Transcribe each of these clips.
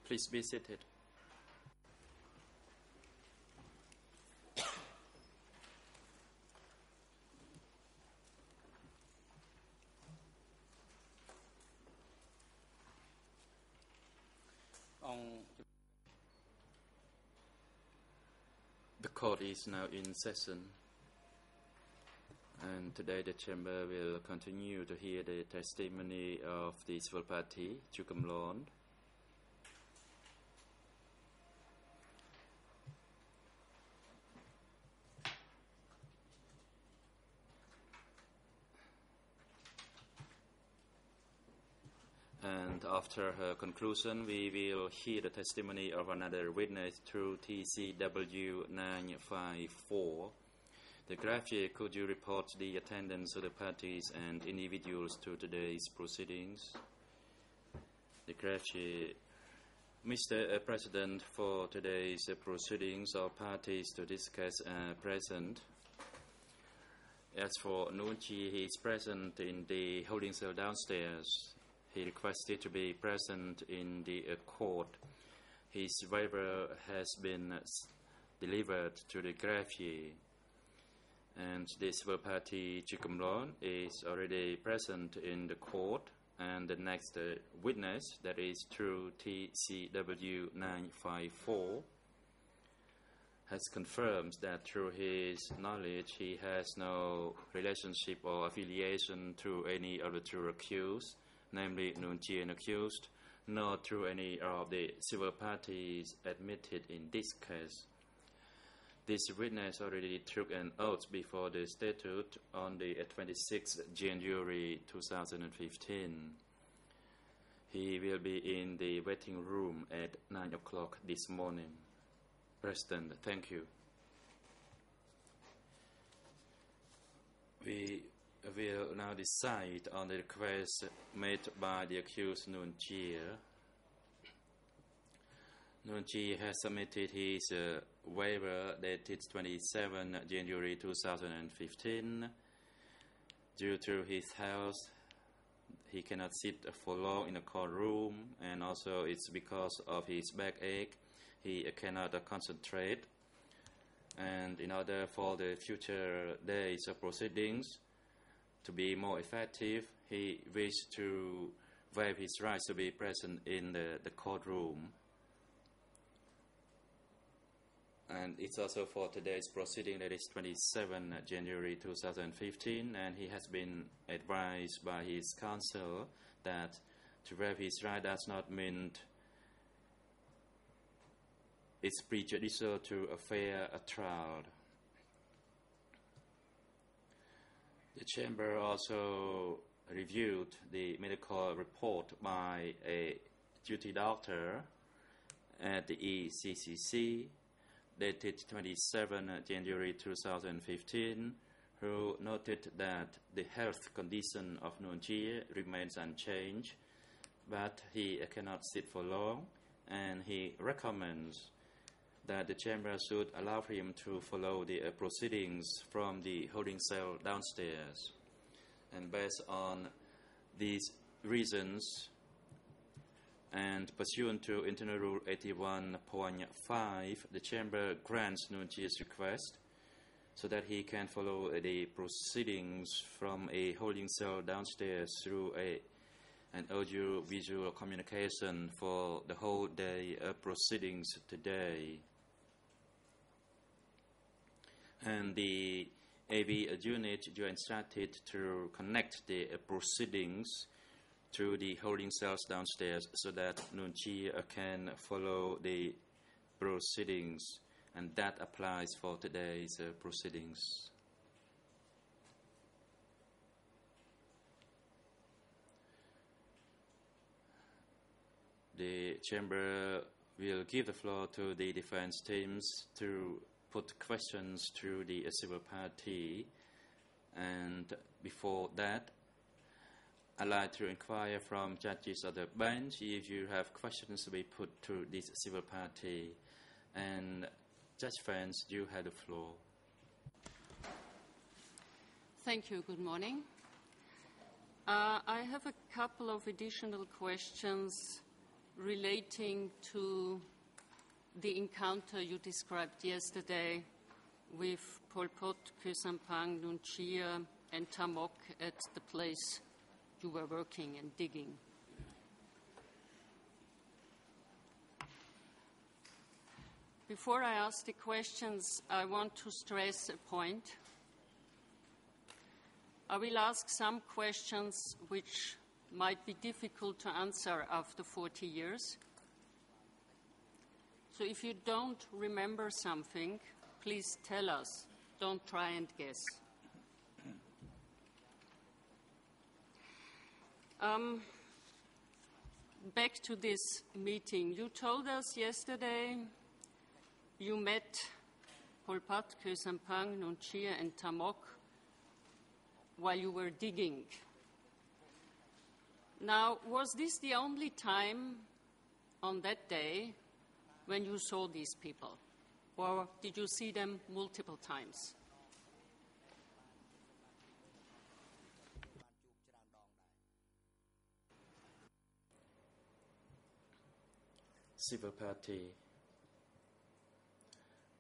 Please be seated. The court is now in session, and today the chamber will continue to hear the testimony of the civil party, Tribunal. And after her conclusion, we will hear the testimony of another witness through TCW 954. The graphic, could you report the attendance of the parties and individuals to today's proceedings? The graphic, Mr. President, for today's proceedings, all parties to discuss are present. As for Nuon Chea, he is present in the holding cell downstairs. He requested to be present in the court. His waiver has been delivered to the greffier, and the civil party Tribunal is already present in the court. And the next witness, that is through TCW 954, has confirmed that through his knowledge he has no relationship or affiliation to any of the two accused, namely Nuon Chea and accused, nor through any of the civil parties admitted in this case. This witness already took an oath before the statute on the 26th January 2015. He will be in the waiting room at 9 o'clock this morning. President, thank you. We will now decide on the request made by the accused Nuon Chea. Nuon Chea has submitted his waiver dated 27 January 2015. Due to his health, he cannot sit for long in a courtroom, and also it's because of his backache. He cannot concentrate. And in order for the future days of proceedings to be more effective, he wished to waive his rights to be present in the courtroom. And it's also for today's proceeding, that is 27 January 2015, and he has been advised by his counsel that to waive his right does not mean it's prejudicial to a fair trial. The chamber also reviewed the medical report by a duty doctor at the ECCC dated 27 January 2015, who noted that the health condition of Nuon Chea remains unchanged, but he cannot sit for long, and he recommends that the chamber should allow him to follow the proceedings from the holding cell downstairs. And based on these reasons, and pursuant to Internal Rule 81.5, the chamber grants Nuon Chea's request so that he can follow the proceedings from a holding cell downstairs through an audio-visual communication for the whole day of proceedings today. And the AV unit, you are instructed to connect the proceedings to the holding cells downstairs so that Nuon Chea can follow the proceedings, and that applies for today's proceedings. The chamber will give the floor to the defense teams to put questions to the civil party, and before that, I'd like to inquire from judges of the bench if you have questions to be put to this civil party. And Judge Vance, you have the floor. Thank you. Good morning. I have a couple of additional questions relating to the encounter you described yesterday with Pol Pot, Khieu Samphan, Nuon Chea, and Tamok at the place you were working and digging. Before I ask the questions, I want to stress a point. I will ask some questions which might be difficult to answer after 40 years. So if you don't remember something, please tell us. Don't try and guess. Back to this meeting. You told us yesterday you met Pol Pot, Khieu Samphan, Nuon Chea, and Tamok while you were digging. Now, was this the only time on that day when you saw these people? Or did you see them multiple times? Civil Party.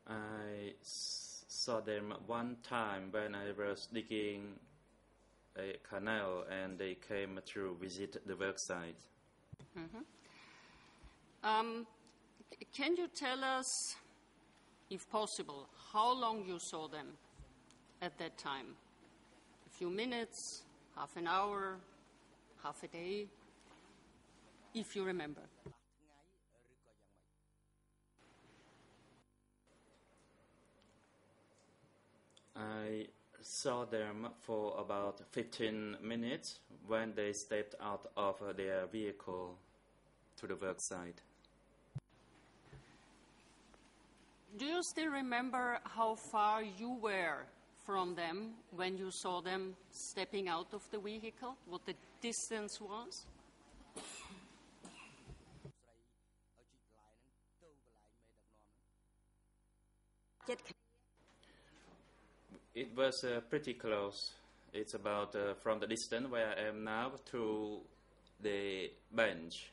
I saw them one time when I was digging a canal and they came to visit the work site. Can you tell us, if possible, how long you saw them at that time? A few minutes, half an hour, half a day, if you remember. I saw them for about 15 minutes when they stepped out of their vehicle to the work site. Do you still remember how far you were from them when you saw them stepping out of the vehicle? What the distance was? It was pretty close. It's about from the distance where I am now to the bench.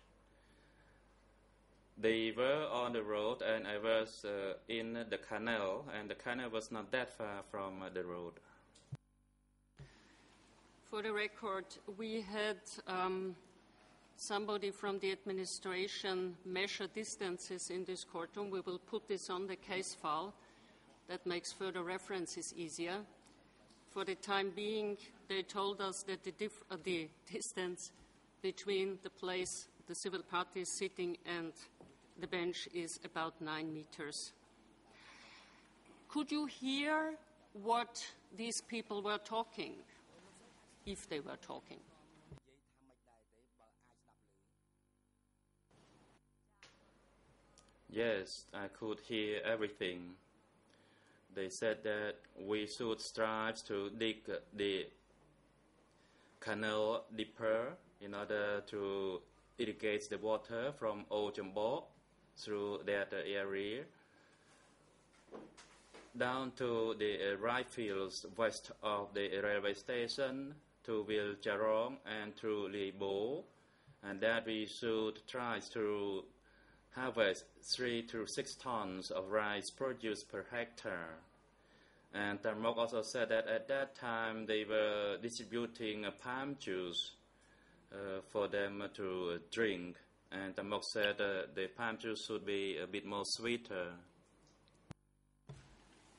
They were on the road and I was in the canal, and the canal was not that far from the road. For the record, we had somebody from the administration measure distances in this courtroom. We will put this on the case file. That makes further references easier. For the time being, they told us that the distance between the place the civil party is sitting and the bench is about 9 meters. Could you hear what these people were talking, if they were talking? Yes, I could hear everything. They said that we should strive to dig the canal deeper in order to irrigate the water from Old Jumbo through that area down to the rice fields west of the railway station to Vil Charong and to Li Bo, and that we should try to harvest 3 to 6 tons of rice produce per hectare. And Tamok also said that at that time they were distributing palm juice for them to drink. And Tamok said the palm juice should be a bit more sweeter.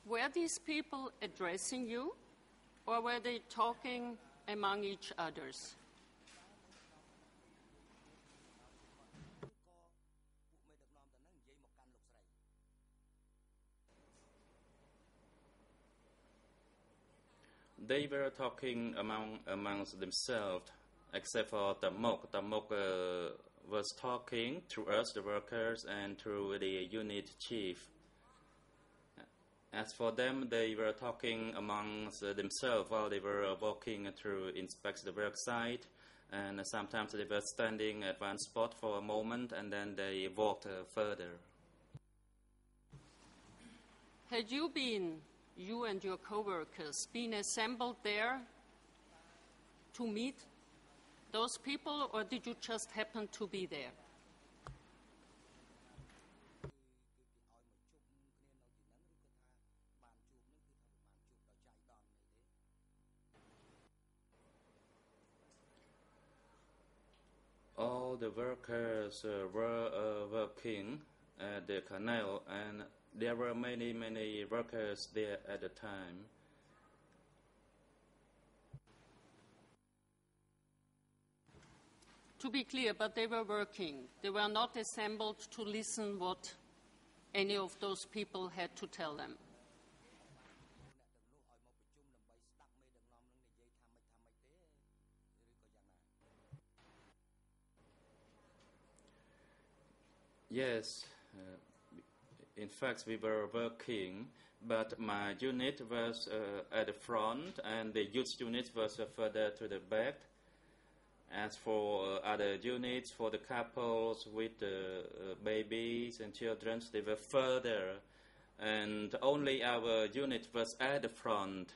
Were these people addressing you, or were they talking among each others? They were talking amongst themselves, except for Tamok. Tamok was talking to us, the workers, and to the unit chief. As for them, they were talking amongst themselves while they were walking to inspect the work site, and sometimes they were standing at one spot for a moment, and then they walked further. Had you and your co-workers been assembled there to meet those people, or did you just happen to be there? the workers were working at the canal, and there were many workers there at the time. To be clear, but they were working. They were not assembled to listen what any of those people had to tell them. Yes, in fact we were working, but my unit was at the front and the youth unit was further to the back. As for other units, for the couples with babies and children, they were further, and only our unit was at the front,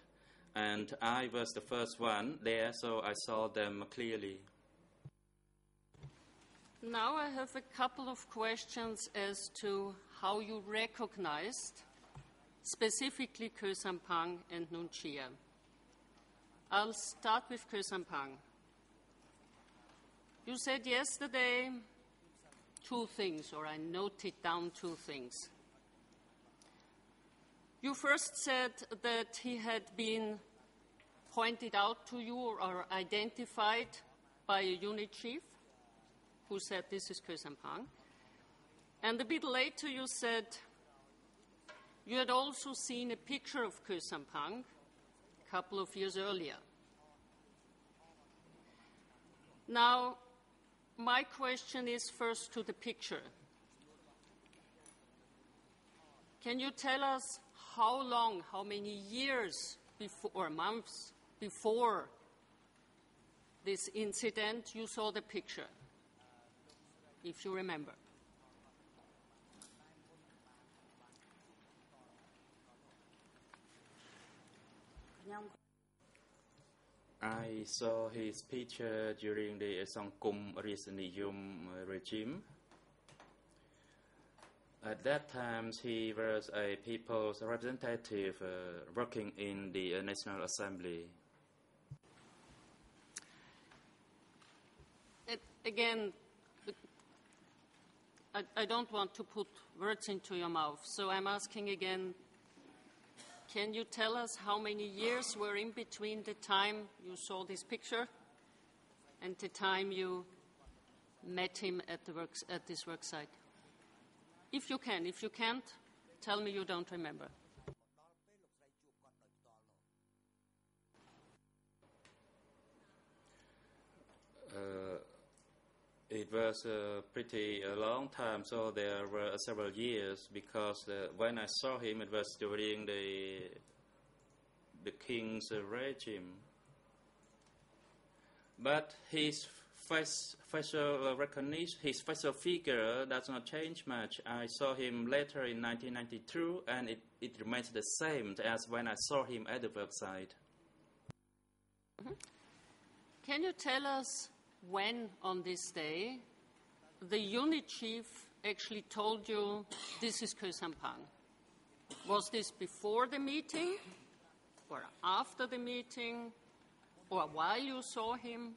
and I was the first one there, so I saw them clearly. Now I have a couple of questions as to how you recognized specifically Kheu Sampang and Nun Chia. I'll start with Kheu Sampang. You said yesterday two things, or I noted down two things. You first said that he had been pointed out to you or identified by a unit chief who said this is Kheu Sampang. And a bit later you said you had also seen a picture of Kheu Sampang a couple of years earlier. Now, my question is first to the picture. Can you tell us how long, how many years before, or months before this incident you saw the picture, if you remember? I saw his picture during the Sangkum Risniyum regime. At that time, he was a people's representative working in the National Assembly. Again, I don't want to put words into your mouth, so I'm asking again, can you tell us how many years were in between the time you saw this picture and the time you met him at this work site? If you can. If you can't, tell me you don't remember. It was a pretty long time, so there were several years, because when I saw him, it was during the king's regime. But his facial recognition, his facial figure does not change much. I saw him later in 1992, and it remains the same as when I saw him at the website. Mm-hmm. Can you tell us when on this day the unit chief actually told you this is Kheu Sampang? Was this before the meeting or after the meeting or while you saw him?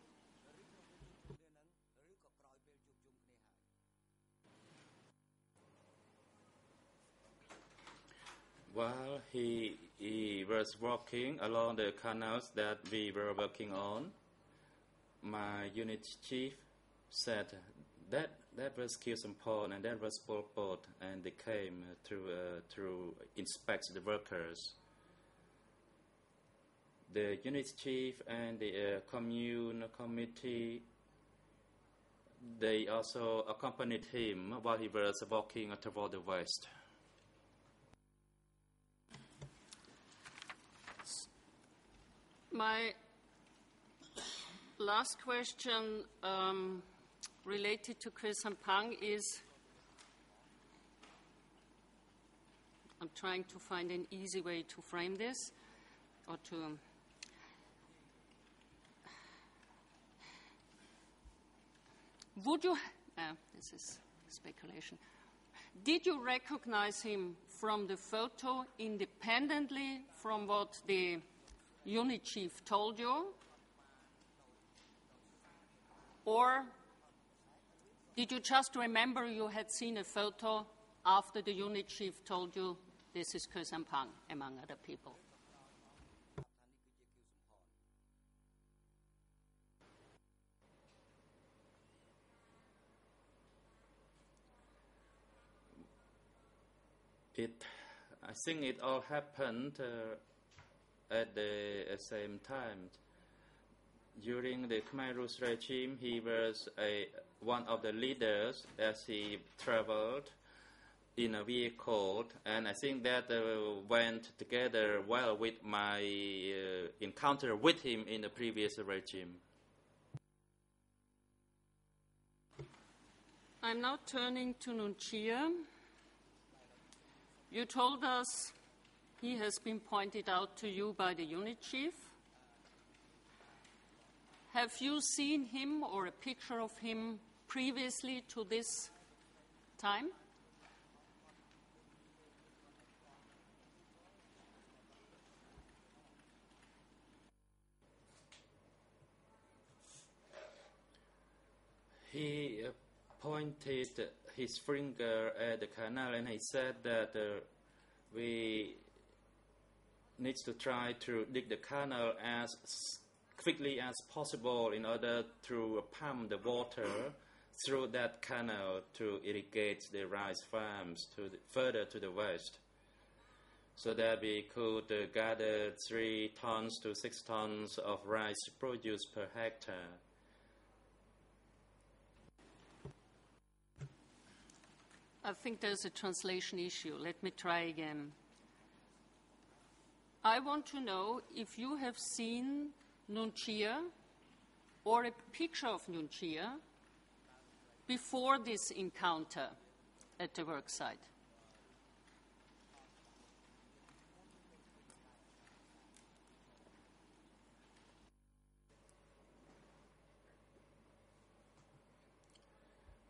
While he was walking along the canals that we were working on, my unit chief said that was Kheu Sampang and that was Pol Pot, and they came to inspect the workers. The unit chief and the commune committee, they also accompanied him while he was walking toward the west. My last question related to Kheu Sampang is, I'm trying to find an easy way to frame this, or to would you, this is speculation, did you recognize him from the photo independently from what the unit chief told you? Or Did you just remember you had seen a photo after the unit chief told you this is Kheu Sampang, among other people? I think it all happened at the same time. During the Khmer Rouge regime, he was one of the leaders as he traveled in a vehicle, and I think that went together well with my encounter with him in the previous regime. I'm now turning to Nuon Chea. You told us he has been pointed out to you by the unit chief. Have you seen him or a picture of him previously to this time? He pointed his finger at the canal and he said that we need to try to dig the canal as quickly as possible in order to pump the water through that canal to irrigate the rice farms further to the west, so that we could gather 3 tons to 6 tons of rice produce per hectare. I think there's a translation issue. Let me try again. I want to know if you have seen Nuon Chea or a picture of Nuon Chea before this encounter at the worksite.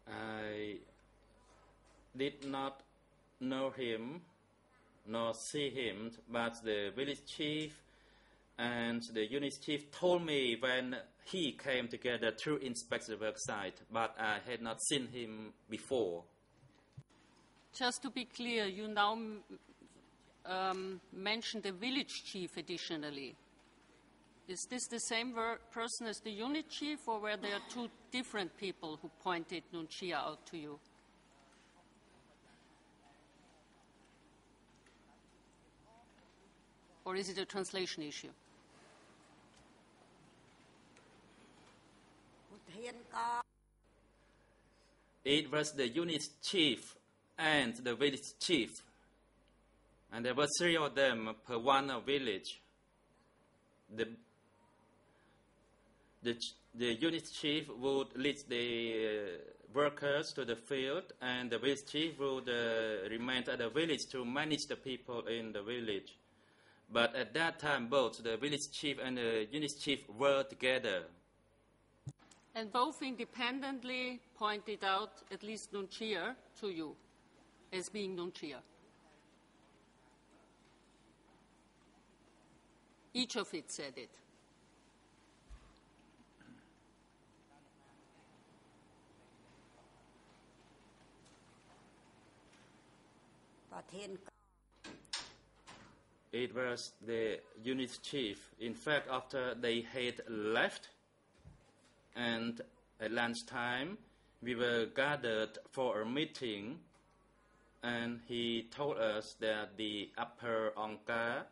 I did not know him nor see him, but the village chief and the unit chief told me when he came together to inspect the worksite, but I had not seen him before. Just to be clear, you now mentioned the village chief additionally. Is this the same person as the unit chief, or were there 2 different people who pointed Nuon Chea out to you? Or is it a translation issue? It was the unit chief and the village chief, and there were 3 of them per one village. The unit chief would lead the workers to the field, and the village chief would remain at the village to manage the people in the village. But at that time, both the village chief and the unit chief were together. And both independently pointed out at least Nuon Chea to you as being Nuon Chea. Each of it said it. It was the unit chief. In fact, after they had left, and at lunchtime, we were gathered for a meeting, and he told us that the upper Angka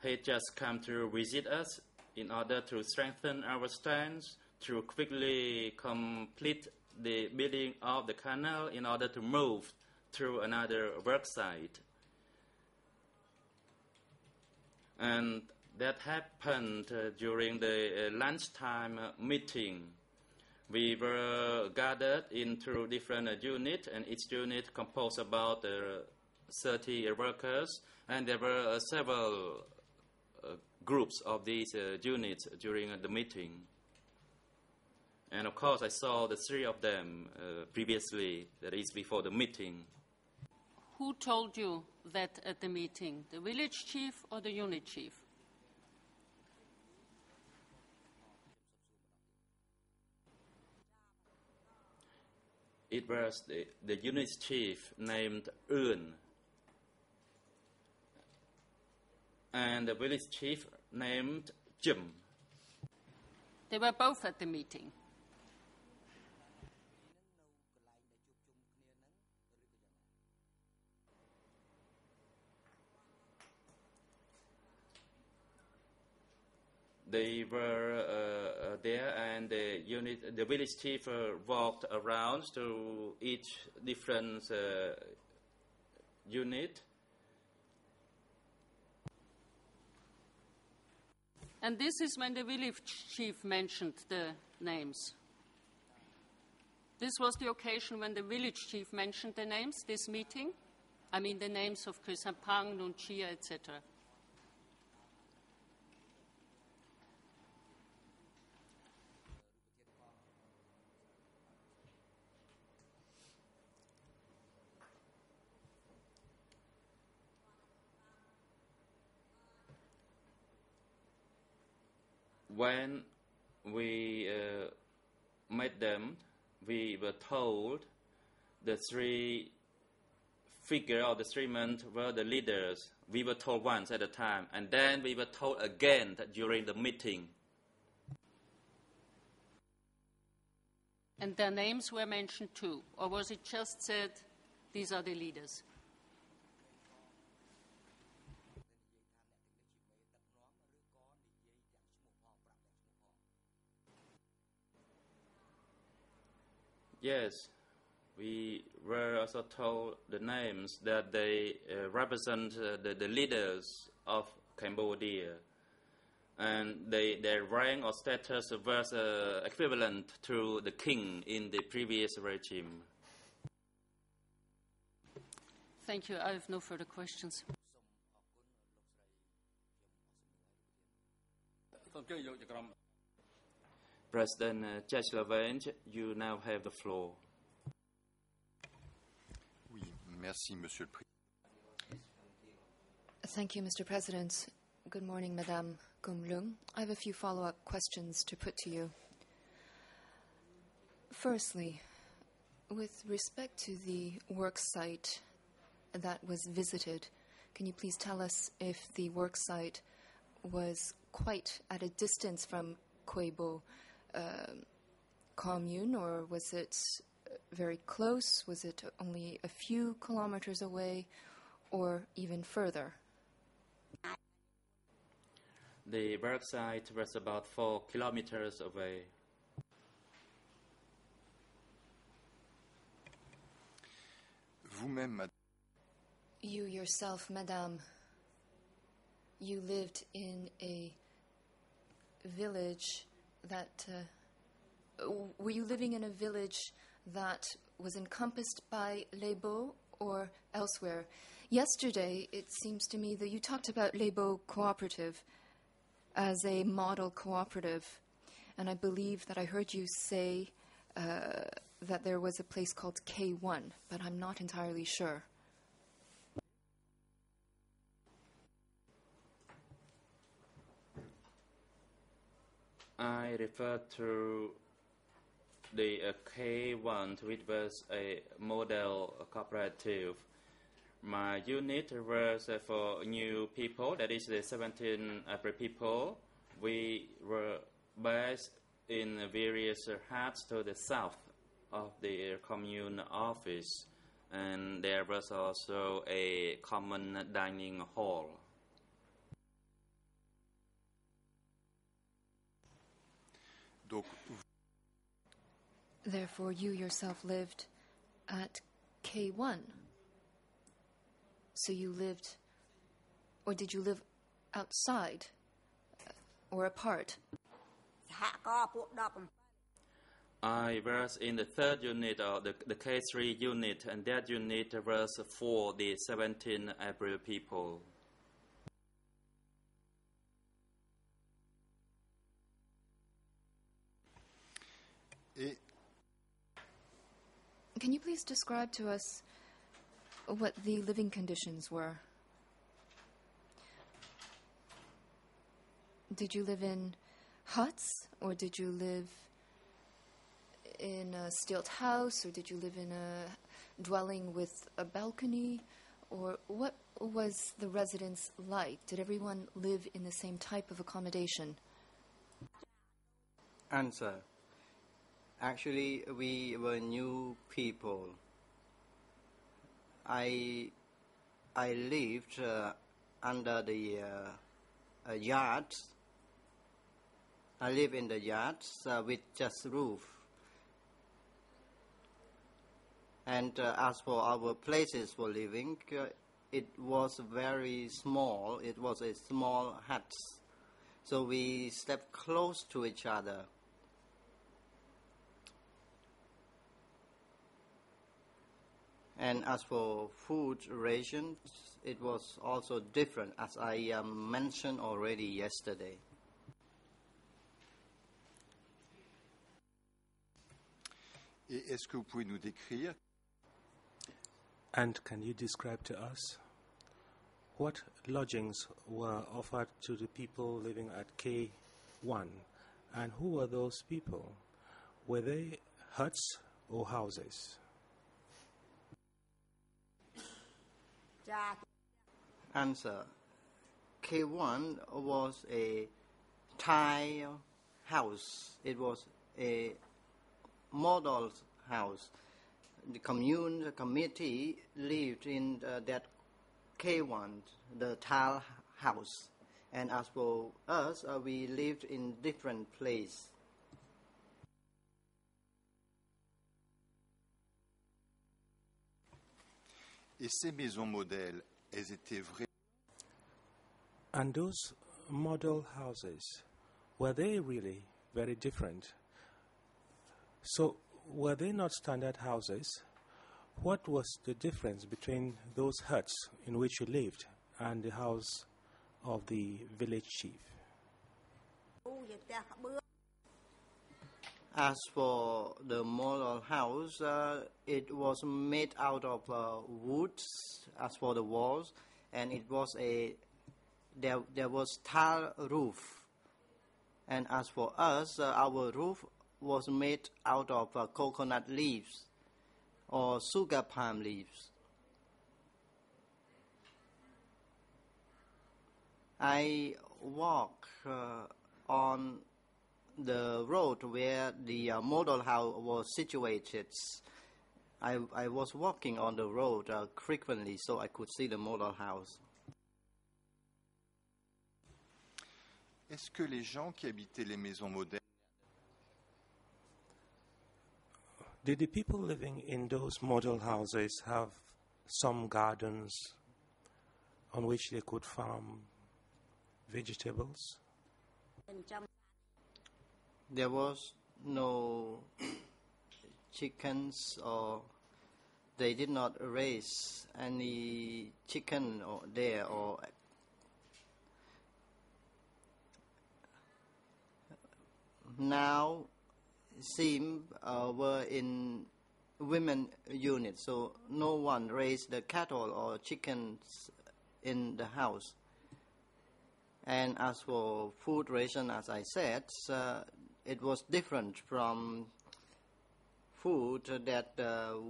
had just come to visit us in order to strengthen our stance, to quickly complete the building of the canal in order to move through another worksite. And that happened during the lunchtime meeting. We were gathered into different units, and each unit composed about 30 workers, and there were several groups of these units during the meeting. And of course, I saw the 3 of them previously, that is before the meeting. Who told you that at the meeting, the village chief or the unit chief? It was the unit chief named Un and the village chief named Jim. They were both at the meeting. They were there, and the village chief walked around to each different unit. And this is when the village chief mentioned the names. This was the occasion when the village chief mentioned the names, this meeting. I mean the names of Krisampang, Nunchia, etc. When we met them, we were told the three figures or the three men were the leaders. We were told once at a time, and then we were told again during the meeting. And their names were mentioned too? Or was it just said, these are the leaders? Yes, we were also told the names that they represent the leaders of Cambodia, and their rank or status was equivalent to the king in the previous regime. Thank you. I have no further questions. President Cheslavenge, you now have the floor. Oui, merci, Monsieur le Président. Thank you, Mr. President. Good morning, Madame Gumlung. I have a few follow-up questions to put to you. Firstly, with respect to the work site that was visited, can you please tell us if the work site was quite at a distance from Khuebo commune, or was it very close? Was it only a few kilometers away, or even further? The work site was about 4 kilometers away. Vous-même, Madame. You yourself, Madame, you lived in a village that... were you living in a village that was encompassed by Lebo or elsewhere? Yesterday, it seems to me that you talked about Lebo Cooperative as a model cooperative, and I believe that I heard you say that there was a place called K1, but I'm not entirely sure. I refer to the K1, which was a model cooperative. My unit was for new people, that is the 17 people. We were based in various huts to the south of the commune office, and there was also a common dining hall. Donc, Therefore, you yourself lived at K1. So you lived, or did you live outside or apart? I was in the third unit, or the K3 unit, and that unit was for the 17 April people. et Can you please describe to us what the living conditions were? Did you live in huts, or did you live in a stilt house, or did you live in a dwelling with a balcony? Or what was the residence like? Did everyone live in the same type of accommodation? Answer. Actually, we were new people. I lived under the yards. I live in the yards with just roof. And as for our places for living, it was very small. It was a small hut. So we slept close to each other. And as for food rations, it was also different, as I mentioned already yesterday. Et est-ce que vous pouvez nous décrire? And can you describe to us what lodgings were offered to the people living at K1, and who were those people? Were they huts or houses? Answer. K1 was a tile house. It was a model house. The committee lived in that K1, the tile house. And as for us, we lived in different places. Et ces maisons modèles, elles étaient vraies? And those model houses, were they really very different? So, were they not standard houses? What was the difference between those huts in which you lived and the house of the village chief? As for the model house, it was made out of wood. As for the walls, and it was there was tile roof. And as for us, our roof was made out of coconut leaves or sugar palm leaves. I walk on the road where the model house was situated. I was walking on the road frequently, so I could see the model house. Est-ce que les gens qui habitaient les maisons modernes, Did the people living in those model houses have some gardens on which they could farm vegetables? There was no chickens, or they did not raise any chicken there, or now seem were in women unit, so no one raised the cattle or chickens in the house. And as for food ration, as I said, it was different from food that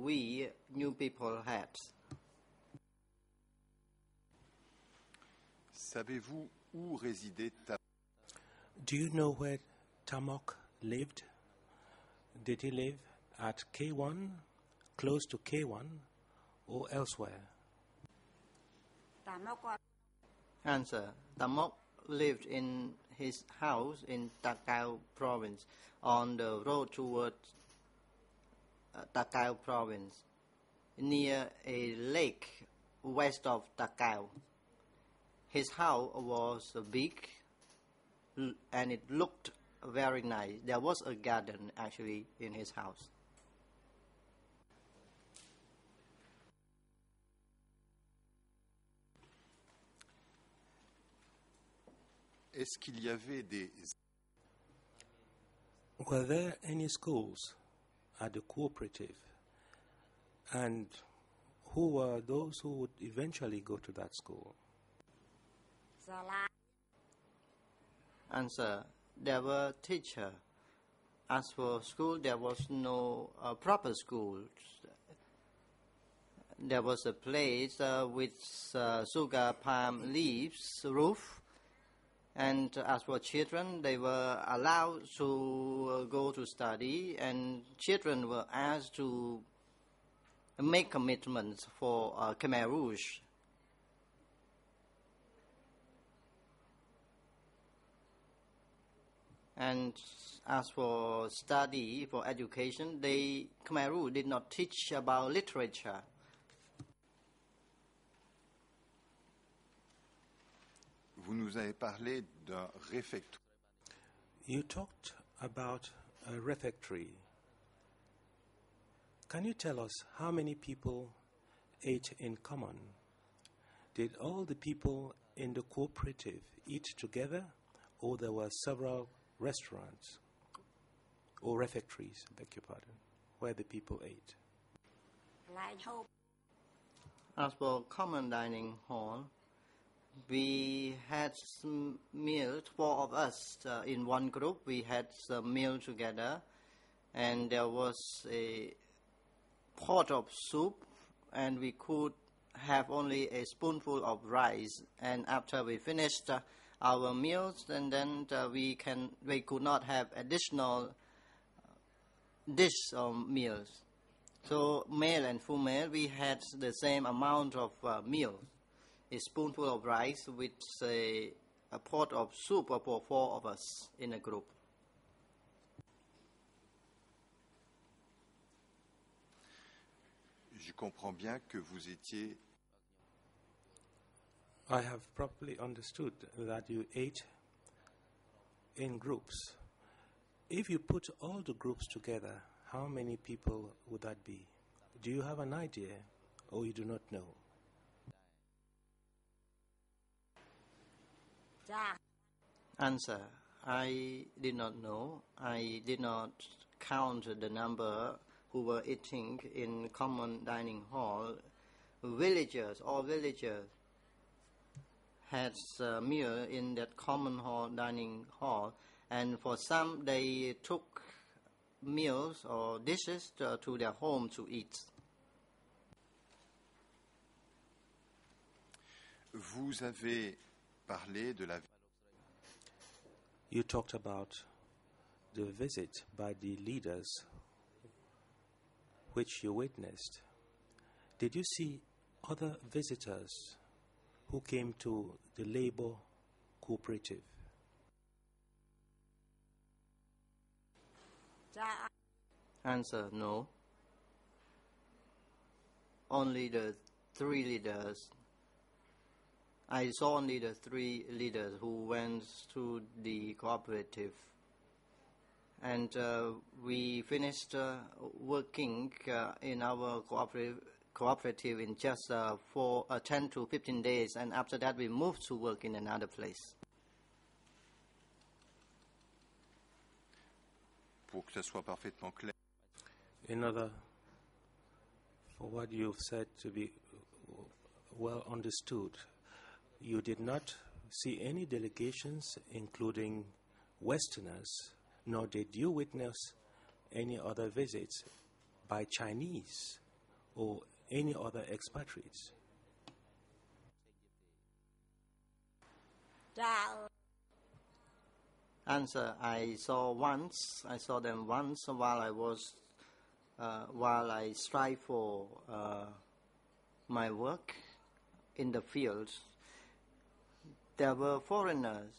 we new people had. savez-vous où résidait ta... Do you know where Tamok lived? Did he live at K1, close to K1, or elsewhere? Answer. Tamok lived in his house in Takao province, on the road towards Takao province, near a lake west of Takao. His house was big and it looked very nice. There was a garden actually in his house. Est-ce qu'il y avait des... Were there any schools at the cooperative? And who were those who would eventually go to that school? Answer. There were teachers as for school, there was no proper school. There was a place with sugar palm leaves roof, and as for children, they were allowed to go to study, and children were asked to make commitments for Khmer Rouge. And as for study, for education, Khmer Rouge did not teach about literature. Vous nous avez parlé d'un réfectoire. You talked about a refectory. Can you tell us how many people ate in common? Did all the people in the cooperative eat together, or there were several restaurants or refectories, beg your pardon, where the people ate? As for common dining hall, we had some meals, 4 of us in one group. We had some meal together, and there was a pot of soup, and we could have only a spoonful of rice. And after we finished our meals, and then we could not have additional dish or meals. So male and female, we had the same amount of meal. A spoonful of rice with a pot of soup for 4 of us in a group. Je comprends bien que vous étiez. I have properly understood that you ate in groups. If you put all the groups together, how many people would that be? Do you have an idea, or you do not know? Answer: I did not know. I did not count the number who were eating in common dining hall. All villagers had a meal in that common dining hall, and for some they took meals or dishes to their home to eat. Vous avez parlé de la. You talked about the visit by the leaders which you witnessed. Did you see other visitors who came to the labor cooperative? Answer: no. Only the 3 leaders. I saw only the 3 leaders who went to the cooperative. And we finished working in our cooperative in just for 10 to 15 days, and after that we moved to work in another place. Pour que ça soit parfaitement clair. In order for what you've said to be well understood, you did not see any delegations including Westerners, nor did you witness any other visits by Chinese or any other expatriates. Answer: I saw them once while I strive for my work in the fields. There were foreigners.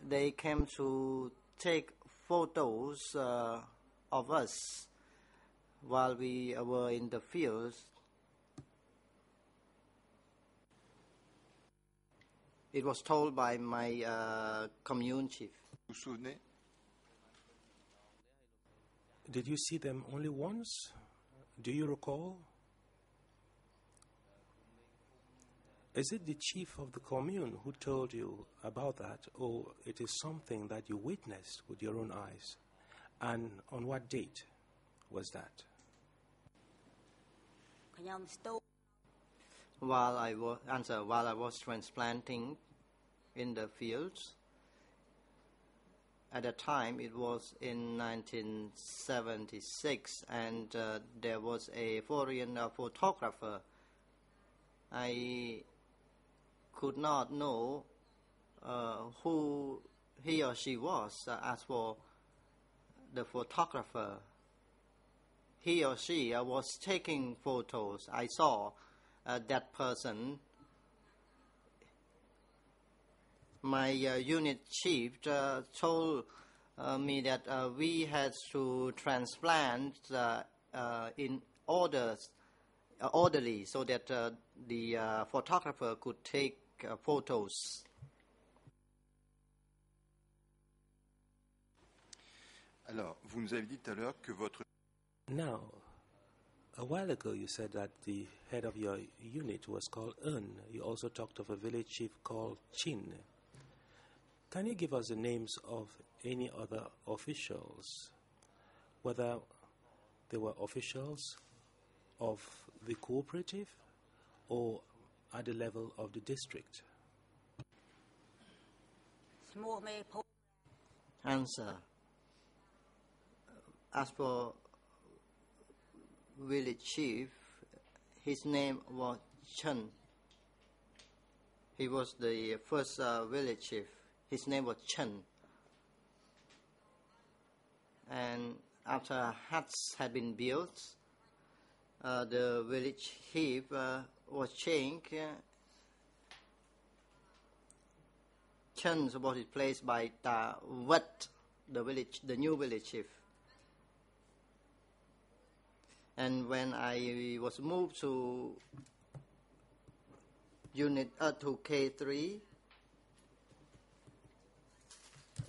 They came to take photos of us while we were in the fields. It was told by my commune chief. Vous vous souvenez? Did you see them only once? Do you recall? Is it the chief of the commune who told you about that, or it is something that you witnessed with your own eyes? And on what date was that? While I was transplanting in the fields, at the time it was in 1976, and there was a foreign photographer. I could not know who he or she was. As for the photographer, he or she was taking photos. I saw that person. My unit chief told me that we had to transplant in orderly so that the photographer could take photos. Alors, vous nous avez dit tout à l'heure que votre... Now, a while ago you said that the head of your unit was called Un. You also talked of a village chief called Chin. Can you give us the names of any other officials, whether they were officials of the cooperative or at the level of the district? Answer. As for village chief, his name was Chen. He was the first village chief. His name was Chen. And after huts had been built, the village chief was changed. Chen was replaced by Ta Wat, the new village chief. And when I was moved to unit to K3,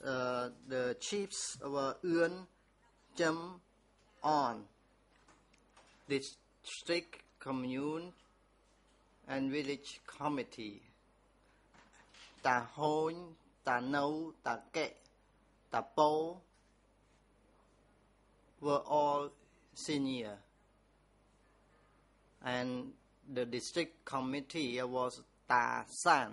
the chiefs were Uan, Jam, On, district commune and village committee. Ta Hon, Ta Nâu, Ta Kệ, Ta Po were all senior. And the district committee was Ta San.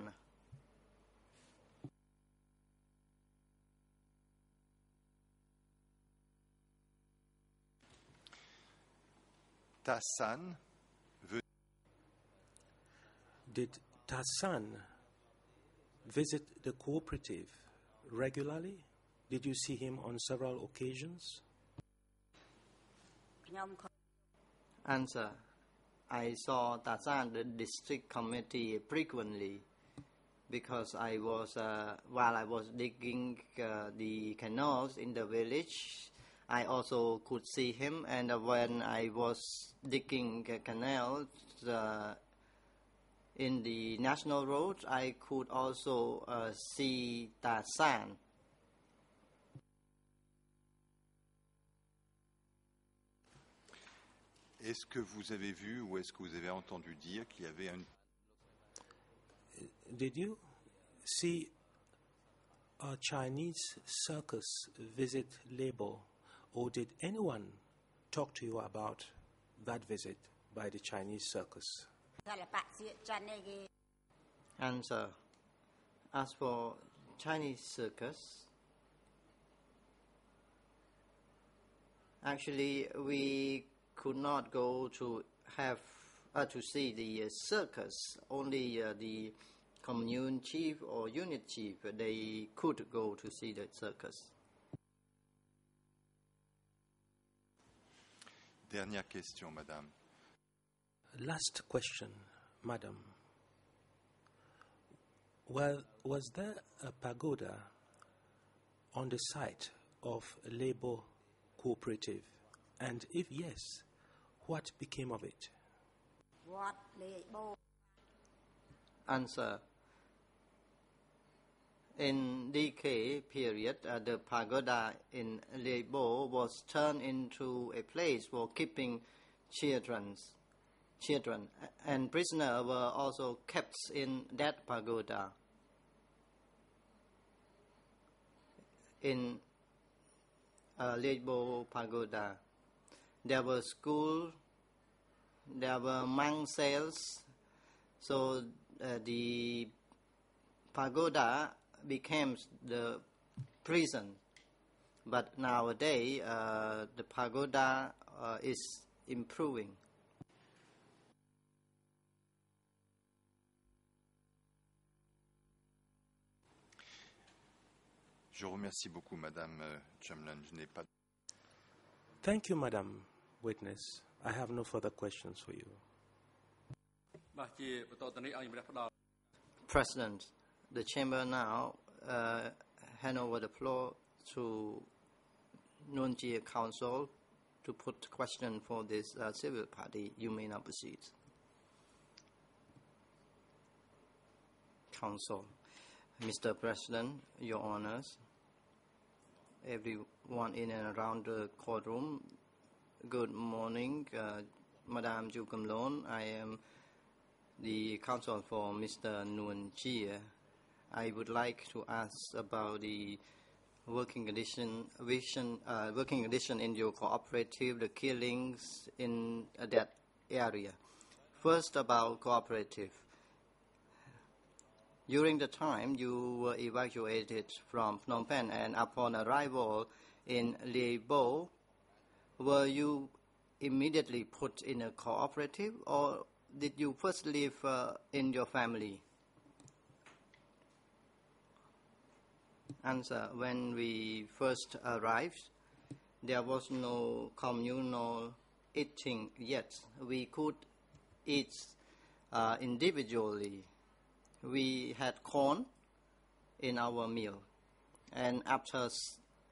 Ta San veut... Did Tassan visit the cooperative regularly? Did you see him on several occasions? Answer. I saw Tasan, the district committee, frequently because I was, while I was digging the canals in the village, I also could see him. And when I was digging canals in the national road, I could also see Tasan. Est-ce que vous avez vu ou est-ce que vous avez entendu dire qu'il y avait un... Did you see a Chinese circus visit Lebo, or did anyone talk to you about that visit by the Chinese circus? Answer. As for Chinese circus, actually we could not go to see the circus. Only the commune chief or unit chief, they could go to see the circus. Dernière question, madame. Last question, madam. Well, was there a pagoda on the site of Labour Cooperative? And if yes, what became of it? Answer. In DK period, the pagoda in Lebo was turned into a place for keeping children, and prisoners were also kept in that pagoda. In Lebo pagoda, there were schools, there were monk cells, so the pagoda became the prison But nowadays, the pagoda is improving. Je vous remercie beaucoup, Madame Chamberlain. Je n'ai pas. Thank you, Madam Witness. I have no further questions for you. President, the chamber now hand over the floor to Nuon Chea Council to put question for this civil party. You may now proceed. Council. Mr. President, Your Honors, everyone in and around the courtroom, good morning. Madame Ju Kam Lon, I am the counsel for Mr. Nuon Chea. I would like to ask about the working condition in your cooperative, the killings in that area. First, about cooperative. During the time you were evacuated from Phnom Penh and upon arrival in Lebo, were you immediately put in a cooperative or did you first live in your family? Answer. When we first arrived, there was no communal eating yet. We could eat individually. We had corn in our meal. And after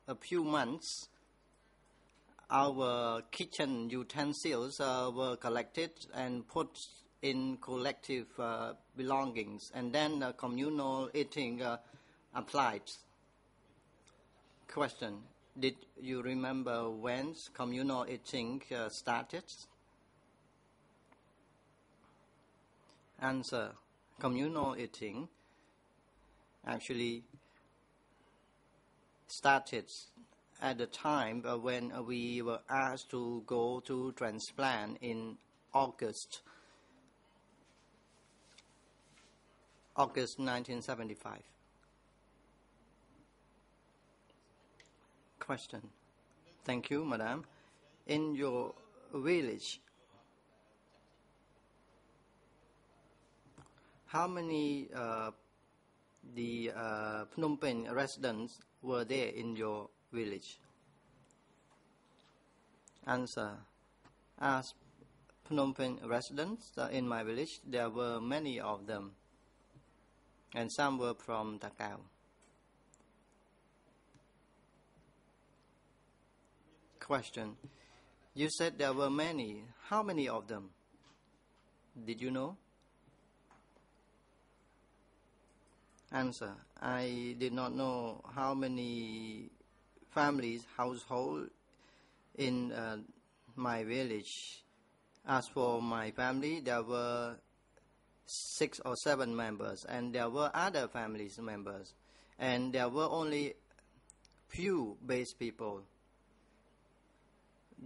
a few months, our kitchen utensils were collected and put in collective belongings. And then communal eating applied. Question. Did you remember when communal eating started? Answer. Communal eating actually started at the time when we were asked to go to transplant in August 1975. Question. Thank you, Madam. In your village, how many the Phnom Penh residents were there in your village? Answer. As Phnom Penh residents in my village, there were many of them, and some were from Takao. Question. You said there were many. How many of them? Did you know? Answer. I did not know how many families, household in my village. As for my family, there were 6 or 7 members, and there were other families members, and there were only few base people.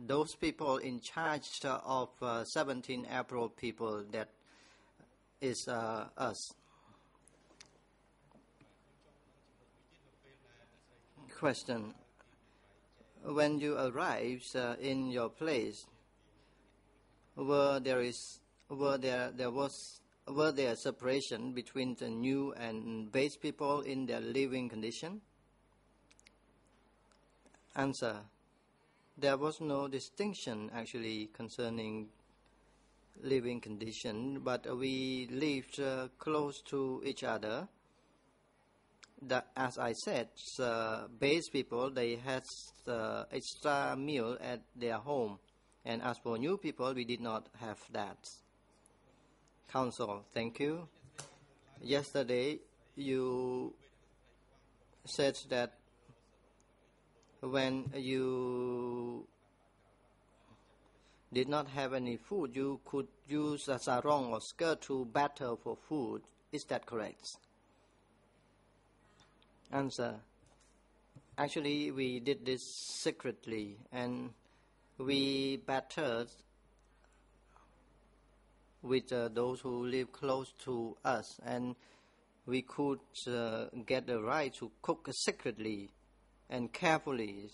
Those people in charge of 17 April people, that is us. Question. When you arrived in your place, were there separation between the new and base people in their living condition? Answer. There was no distinction actually concerning living condition, but we lived close to each other. As I said, base people, they had extra meal at their home. And as for new people, we did not have that. Counsel, thank you. Yesterday, you said that when you did not have any food, you could use a sarong or skirt to batter for food. Is that correct? Answer. Actually, we did this secretly, and we battered with those who live close to us, and we could get the right to cook secretly and carefully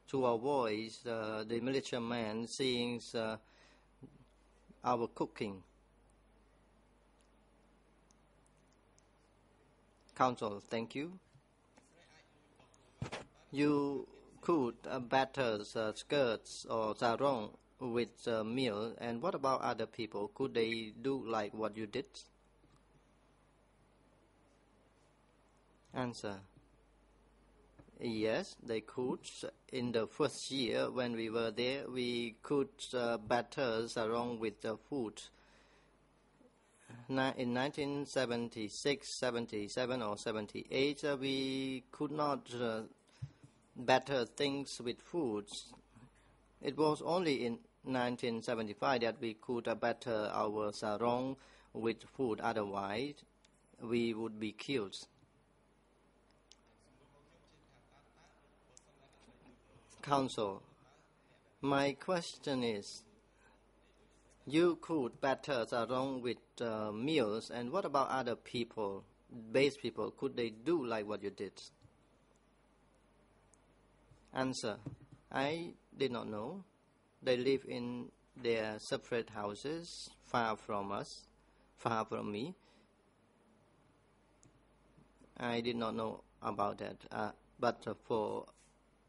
to avoid the militiamen seeing our cooking. Counsel, thank you. You could batter skirts or sarong with meal, and what about other people? Could they do like what you did? Answer. Yes, they could. In the first year when we were there, we could batter sarong with the food. In 1976, 77 or 78, we could not batter things with foods. It was only in 1975 that we could batter our sarong with food. Otherwise, we would be killed. Counsel, my question is, you could batter sarong with meals, and what about other people, base people? Could they do like what you did? Answer, I did not know. They live in their separate houses, far from us, far from me. I did not know about that. But for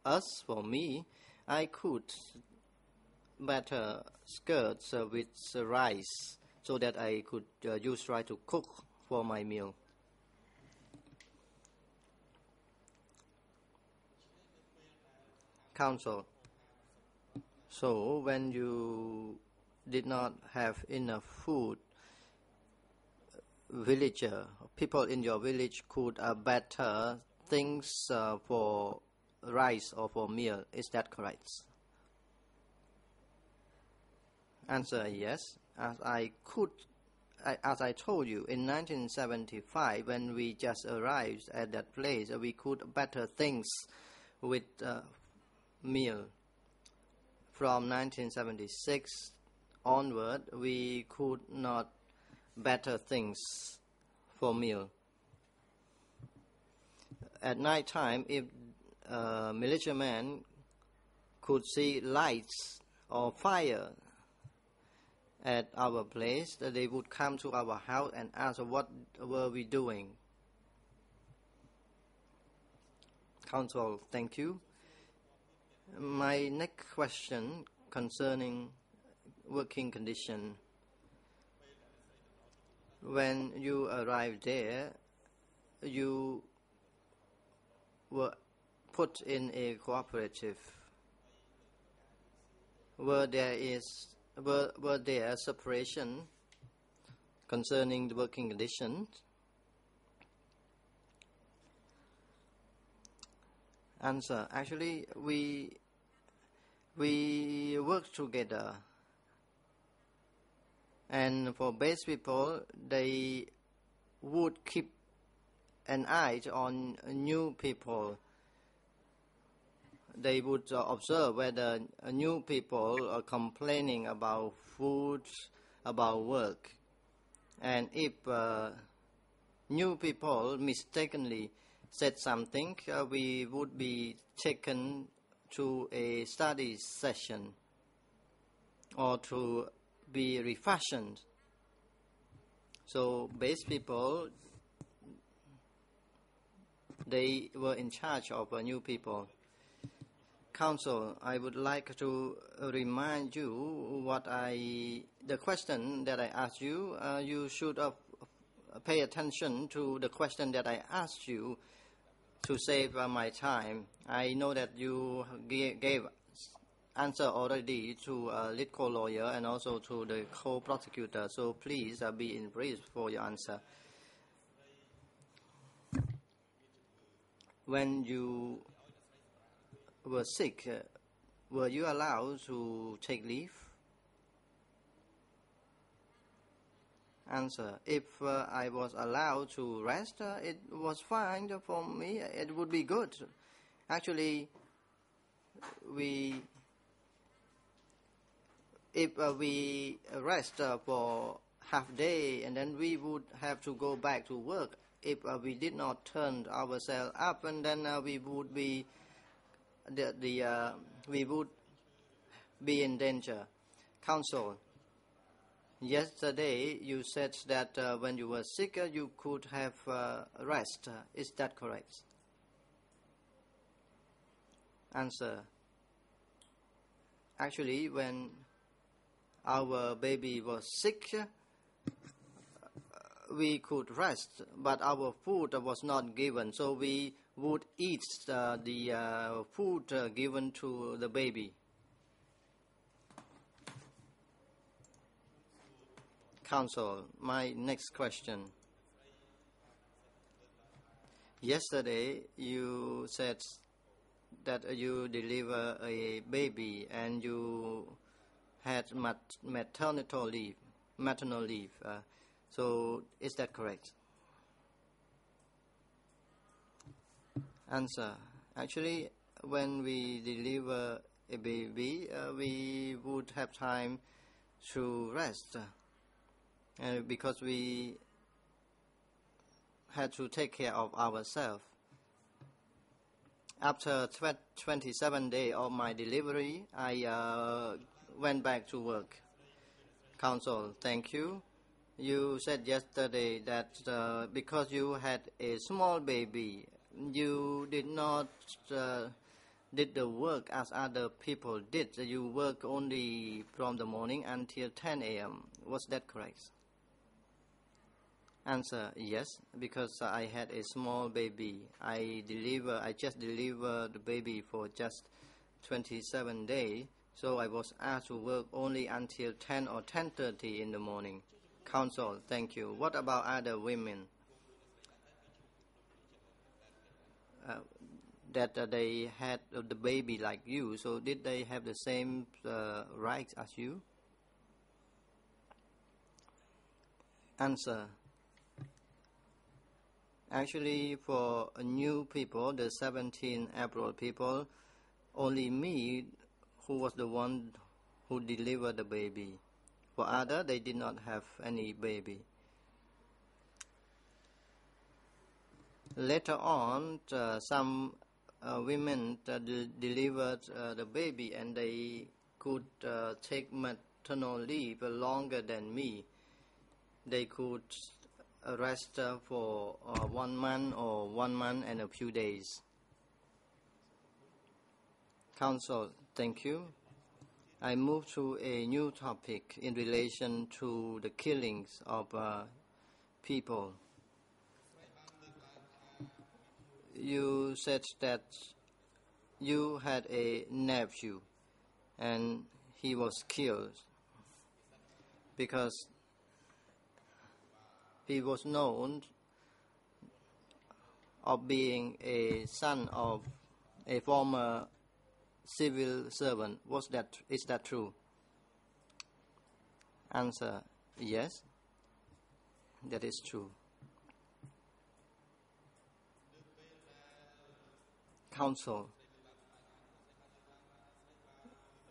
us, for me, I could batter skirts with rice so that I could use rice to cook for my meal. Counsel, so when you did not have enough food, people in your village could batter things for rice or for meal. Is that correct? Answer, yes. As I told you, in 1975, when we just arrived at that place, we could batter things with meal. From 1976 onward, we could not batter things for meal. At night time, if militiamen could see lights or fire at our place, they would come to our house and ask what were we doing. Counsel, thank you. My next question concerning working condition. When you arrived there, you were put in a cooperative. Were there separation concerning the working conditions? Answer. Actually, we work together, and for base people, they would keep an eye on new people. They would observe whether new people are complaining about food, about work. And if new people mistakenly said something, we would be taken to a study session or to be refashioned. So base people, they were in charge of new people. Counsel, I would like to remind you the question that I asked you. You should pay attention to the question that I asked you to save my time. I know that you gave answer already to lead co-lawyer and also to the co-prosecutor. So please be in brief for your answer. When you were sick, were you allowed to take leave? Answer. If I was allowed to rest, it was fine for me. It would be good. Actually, if we rest for half day and then we would have to go back to work if we did not turn ourselves up, and then we would be we would be in danger. Counsel, yesterday you said that when you were sick, you could have rest. Is that correct? Answer. Actually, when our baby was sick, we could rest, but our food was not given, so we would eat the food given to the baby. Counsel, my next question. Yesterday, you said that you deliver a baby and you had maternal leave. So, is that correct? Answer. Actually, when we deliver a baby, we would have time to rest because we had to take care of ourselves. After 27 days of my delivery, I went back to work. Counsel, thank you. You said yesterday that because you had a small baby, you did not did the work as other people did. You work only from the morning until 10 a.m. Was that correct? Answer, yes, because I had a small baby. I just delivered the baby for just 27 days, so I was asked to work only until 10 or 10:30 in the morning. Counsel, thank you. What about other women? That they had the baby like you, so did they have the same rights as you? Answer. Actually, for new people, the 17 April people, only me who was the one who delivered the baby. For others, they did not have any baby. Later on, some women delivered the baby and they could take maternal leave longer than me. They could rest for 1 month or 1 month and a few days. Counsel, thank you. I move to a new topic in relation to the killings of people. You said that you had a nephew and he was killed because he was known of being a son of a former civil servant. Is that true? Answer, yes, that is true. Counsel,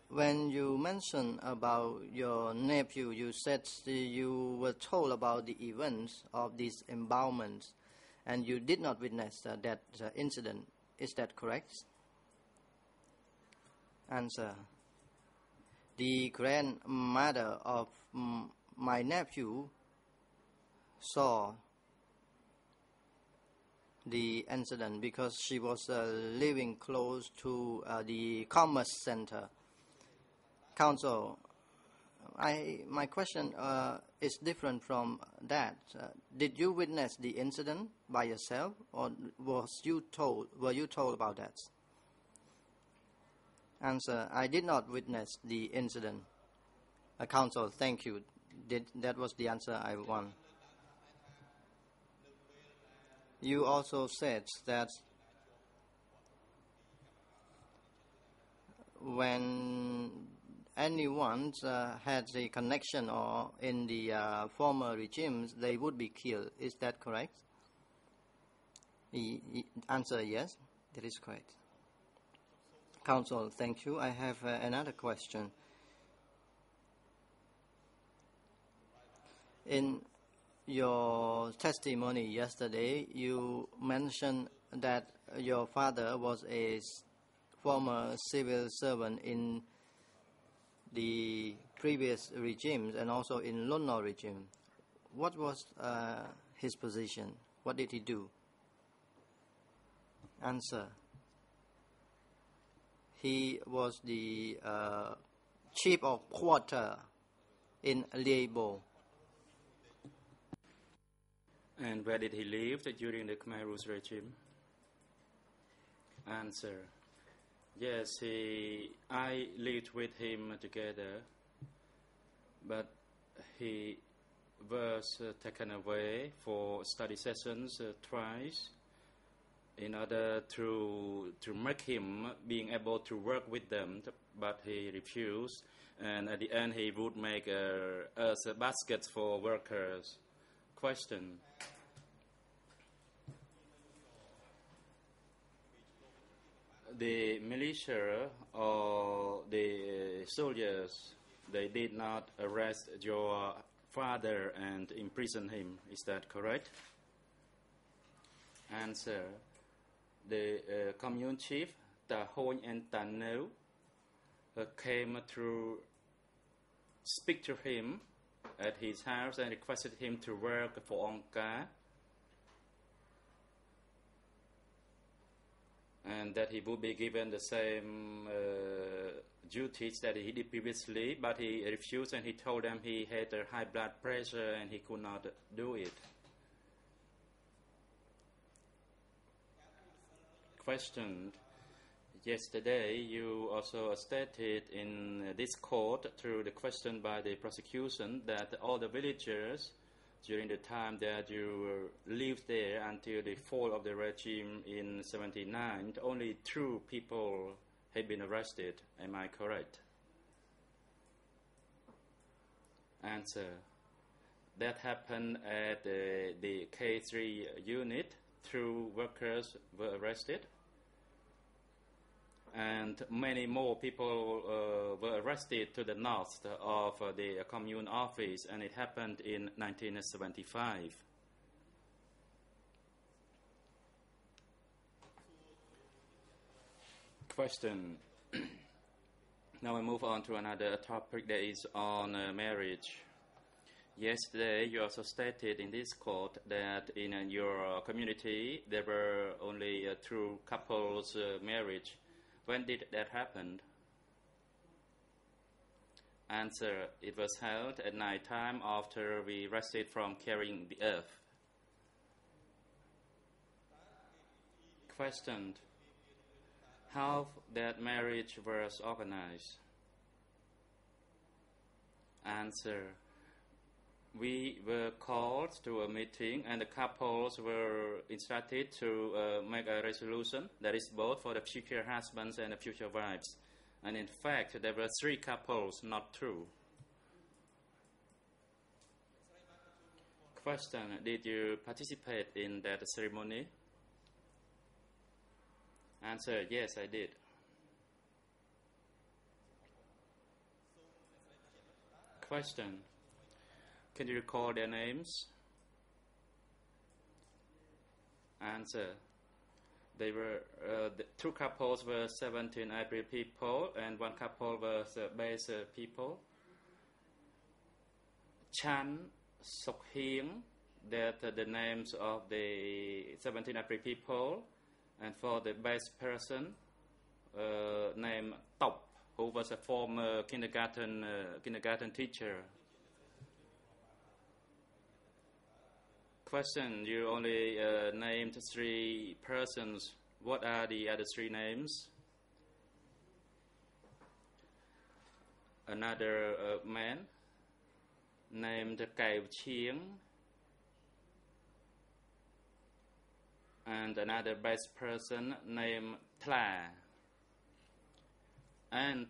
when you mentioned about your nephew, you said you were told about the events of these embalments and you did not witness that incident. Is that correct? Answer. The grandmother of my nephew saw the incident because she was living close to the commerce center. Counsel, my question is different from that. Did you witness the incident by yourself, or were you told about that? Answer, I did not witness the incident. Counsel, thank you. That was the answer I want. You also said that when anyone had a connection or in the former regimes, they would be killed. Is that correct? Answer, yes, that is correct. Counsel, thank you. I have another question. In your testimony yesterday, you mentioned that your father was a former civil servant in the previous regimes and also in Lon Nol regime. What was his position? What did he do? Answer. He was the chief of quarter in Liebo. And where did he live during the Khmer Rouge regime? Answer. Yes, I lived with him together, but he was taken away for study sessions twice in order to make him being able to work with them, but he refused, and at the end he would make us baskets for workers. Question. The militia or the soldiers, they did not arrest your father and imprison him. Is that correct? Answer. The commune chief, Ta Hon and Ta No, came to speak to him at his house and requested him to work for Onka, and that he would be given the same duties that he did previously, but he refused, and he told them he had a high blood pressure and he could not do it. Questioned. Yesterday, you also stated in this court through the question by the prosecution that all the villagers during the time that you lived there until the fall of the regime in 1979, only 2 people had been arrested. Am I correct? Answer. That happened at the K3 unit. 2 workers were arrested, and many more people were arrested to the north of the commune office, and it happened in 1975. Question. Now we move on to another topic that is on marriage. Yesterday, you also stated in this court that in your community there were only 2 couples marriage. When did that happen? Answer. It was held at night time after we rested from carrying the earth. Questioned. How that marriage was organized? Answer. We were called to a meeting, and the couples were instructed to make a resolution that is both for the future husbands and the future wives. And in fact, there were 3 couples, not 2. Question. Did you participate in that ceremony? Answer. Yes, I did. Question. Can you recall their names? Answer. They were the 2 couples were 17 April people, and 1 couple was base people. Chan Sok Hieng, that the names of the 17 April people, and for the base person, named Top, who was a former kindergarten teacher. Question. You only named 3 persons. What are the other 3 names? Another man named Kai Chiang, and another base person named Tla, and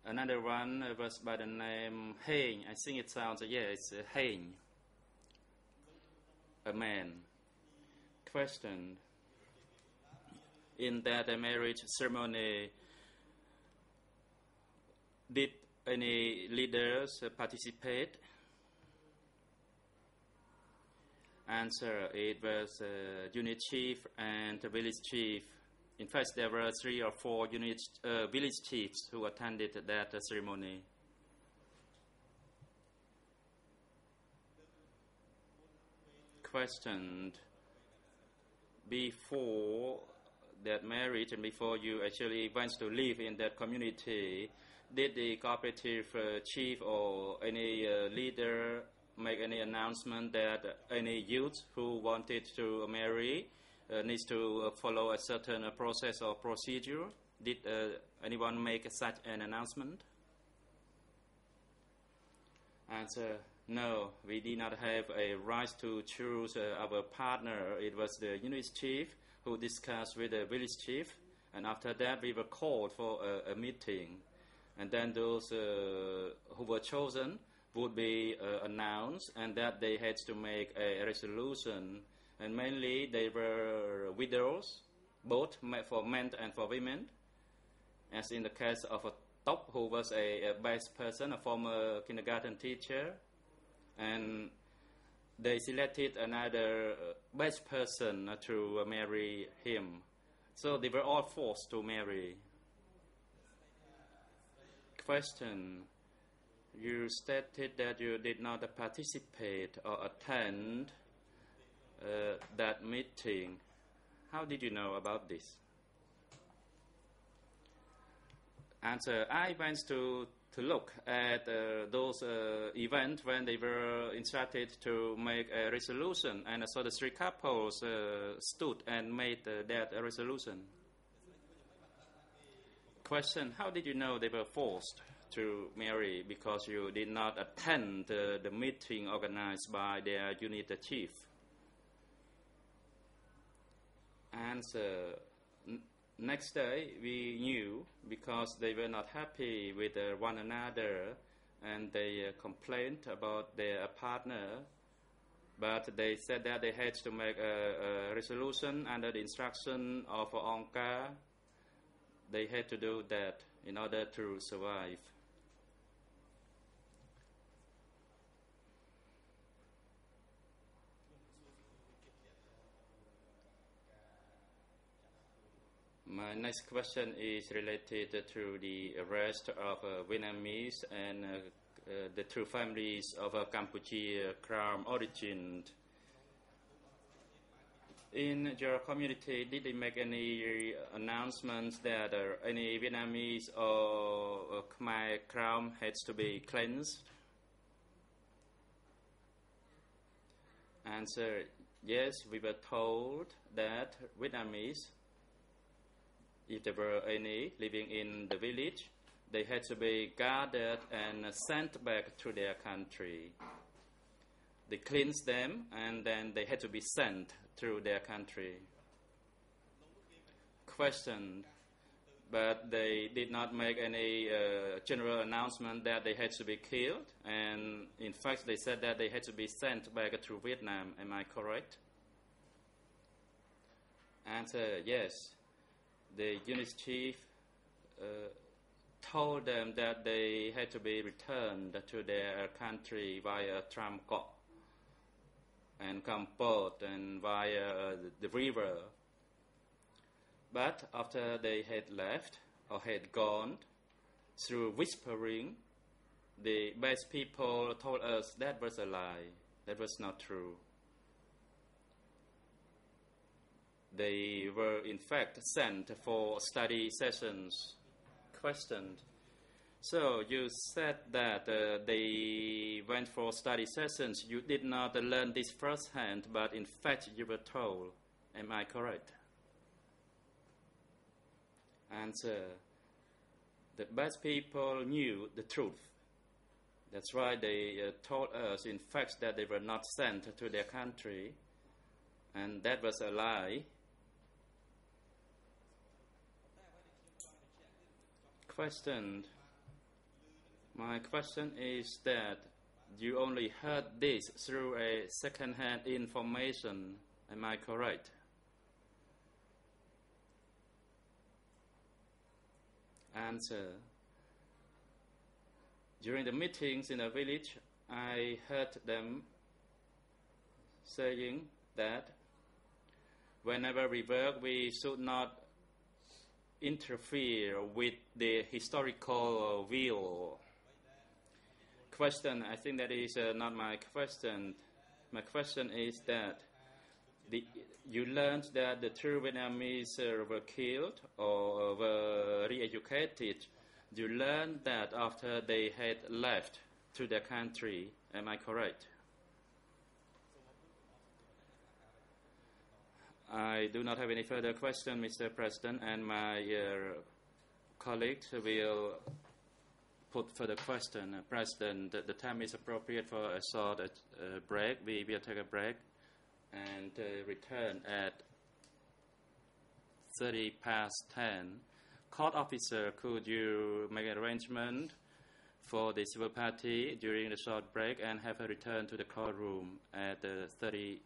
another one was by the name Heng. I think it sounds, it's Heng. A man. Question. In that marriage ceremony, did any leaders participate? Answer, it was unit chief and village chief. In fact, there were 3 or 4 village chiefs who attended that ceremony. Questioned, before that marriage and before you actually went to live in that community, did the cooperative chief or any leader make any announcement that any youth who wanted to marry needs to follow a certain process or procedure? Did anyone make such an announcement? Answer, no, we did not have a right to choose our partner. It was the unit chief who discussed with the village chief, and after that we were called for a meeting. And then those who were chosen would be announced, and that they had to make a resolution. And mainly they were widows, both for men and for women, as in the case of a Top, who was a best person, a former kindergarten teacher, and they selected another best person to marry him. So they were all forced to marry. Question, you stated that you did not participate or attend that meeting. How did you know about this? Answer, I went to look at those events when they were instructed to make a resolution, and so the 3 couples stood and made that resolution. Question, how did you know they were forced to marry because you did not attend the meeting organized by their unit chief? Answer, next day we knew because they were not happy with one another, and they complained about their partner, but they said that they had to make a resolution under the instruction of Angka. They had to do that in order to survive. My next question is related to the arrest of Vietnamese and the 2 families of Cambodia Crown origin. In your community, did they make any announcements that any Vietnamese or Khmer Crown has to be cleansed? Answer, yes, we were told that Vietnamese, if there were any living in the village, they had to be guarded and sent back to their country. They cleansed them, and then they had to be sent to their country. Question, but they did not make any general announcement that they had to be killed, and in fact they said that they had to be sent back to Vietnam. Am I correct? Answer, yes. The unit chief told them that they had to be returned to their country via Tram Kok and Kampot and via the river. But after they had left or had gone, through whispering, the best people told us that was a lie. That was not true. They were in fact sent for study sessions. Questioned. So you said that they went for study sessions. You did not learn this firsthand, but in fact you were told. Am I correct? Answer. The best people knew the truth. That's why they told us in fact that they were not sent to their country, and that was a lie. Questioned. My question is that you only heard this through a second-hand information. Am I correct? Answer. During the meetings in the village, I heard them saying that whenever we work, we should not interfere with the historical view. Question, I think that is not my question. My question is that you learned that the true Vietnamese were killed or were re-educated. You learned that after they had left to their country. Am I correct? I do not have any further question, Mr. President, and my colleagues will put further question. President, the time is appropriate for a short break. We will take a break and return at 10:30. Court officer, could you make an arrangement for the civil party during the short break and have a return to the courtroom at 10:30?